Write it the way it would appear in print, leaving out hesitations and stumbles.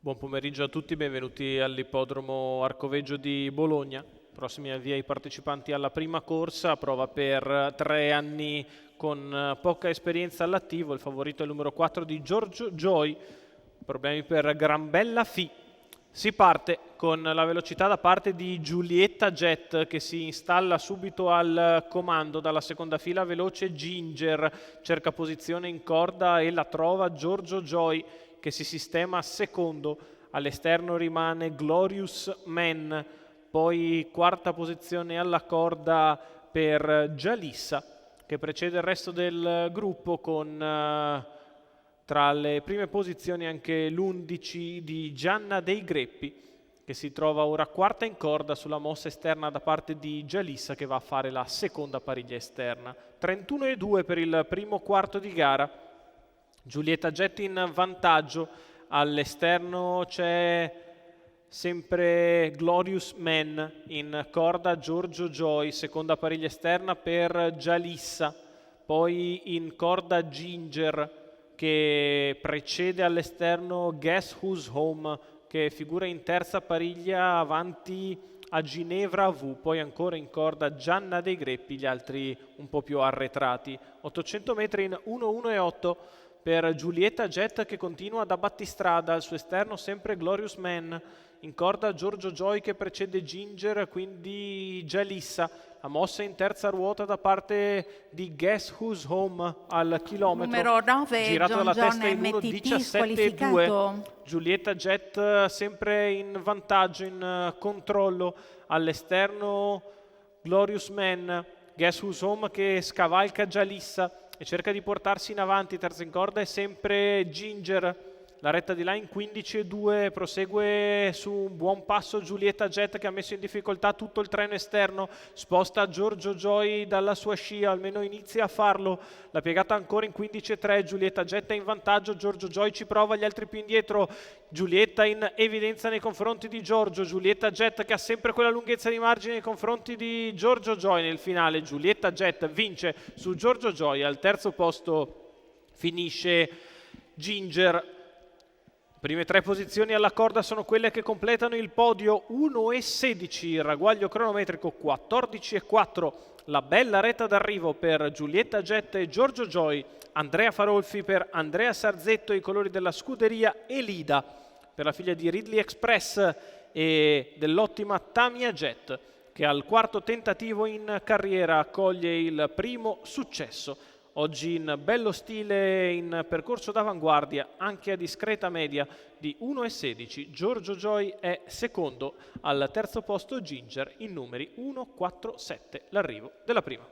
Buon pomeriggio a tutti, benvenuti all'ippodromo Arcoveggio di Bologna. Prossimi avvia i partecipanti alla prima corsa, prova per 3 anni con poca esperienza all'attivo. Il favorito è il numero 4 di Giorgio Joy, problemi per Gran Bella Fi. Si parte con la velocità da parte di Giulietta Jet che si installa subito al comando. Dalla seconda fila veloce Ginger, cerca posizione in corda e la trova Giorgio Joy che si sistema secondo. All'esterno rimane Glorious Man, poi quarta posizione alla corda per Jalissa che precede il resto del gruppo con tra le prime posizioni anche l'11 di Gianna dei Greppi che si trova ora quarta in corda sulla mossa esterna da parte di Jalissa che va a fare la seconda pariglia esterna. 31,2 per il primo quarto di gara. Giulietta Jet in vantaggio, all'esterno c'è sempre Glorious Man, in corda Giorgio Joy, seconda pariglia esterna per Jalissa, poi in corda Ginger che precede all'esterno Guess Who's Home che figura in terza pariglia avanti a Ginevra V, poi ancora in corda Gianna dei Greppi, gli altri un po' più arretrati. 800 metri in 1:1,8 per Giulietta Jet che continua da battistrada, al suo esterno sempre Glorious Man, in corda Giorgio Joy che precede Ginger, quindi Jalissa. La mossa in terza ruota da parte di Guess Who's Home al chilometro. Numero 9, girato dalla testa in MTT 1:17,2. Giulietta Jet sempre in vantaggio, in controllo. All'esterno Glorious Man, Guess Who's Home che scavalca Jalissa e cerca di portarsi in avanti. Terza in corda è sempre Ginger. La retta di là in 15,2, prosegue su un buon passo Giulietta Jet che ha messo in difficoltà tutto il treno esterno, sposta Giorgio Joy dalla sua scia, almeno inizia a farlo. La piegata ancora in 15,3, Giulietta Jet è in vantaggio, Giorgio Joy ci prova, gli altri più indietro. Giulietta in evidenza nei confronti di Giorgio, Giulietta Jet che ha sempre quella lunghezza di margine nei confronti di Giorgio Joy. Nel finale Giulietta Jet vince su Giorgio Joy, al terzo posto finisce Ginger. Prime 3 posizioni alla corda sono quelle che completano il podio. 1:16 il ragguaglio cronometrico, 14,4 la bella retta d'arrivo per Giulietta Jet e Giorgio Joy. Andrea Farolfi per Andrea Sarzetto, i colori della scuderia Elida per la figlia di Ridley Express e dell'ottima Tamia Jet che al quarto tentativo in carriera accoglie il primo successo. Oggi in bello stile, in percorso d'avanguardia, anche a discreta media di 1:16. Giorgio Joy è secondo, al terzo posto Ginger in numeri 1,47, l'arrivo della prima.